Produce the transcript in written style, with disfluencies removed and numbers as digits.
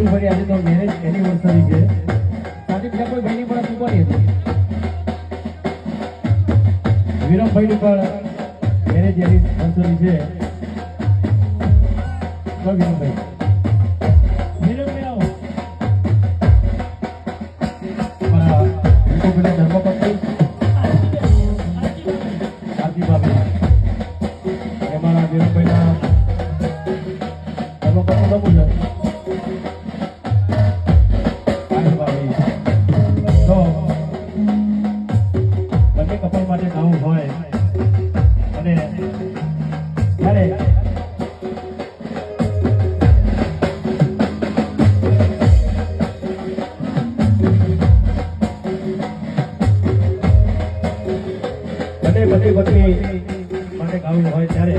ભાઈ આજે તો મેરેજ એનિવર્સરી છે સાથે બીજા કોઈ ભાઈની પણ મૂકવાની હતી વિરમભાઈની પણ મેરેજ એનિવર્સરી છે વિરમભાઈ ધર્મપત્ની આરતી ભાભી એમાં વિરમભાઈના ધર્મપત્ની બબુ છે તો બંને કપલ માટે નવું હોય અને ત્યારે બંને પતિ પત્ની માટે ગાવું હોય ત્યારે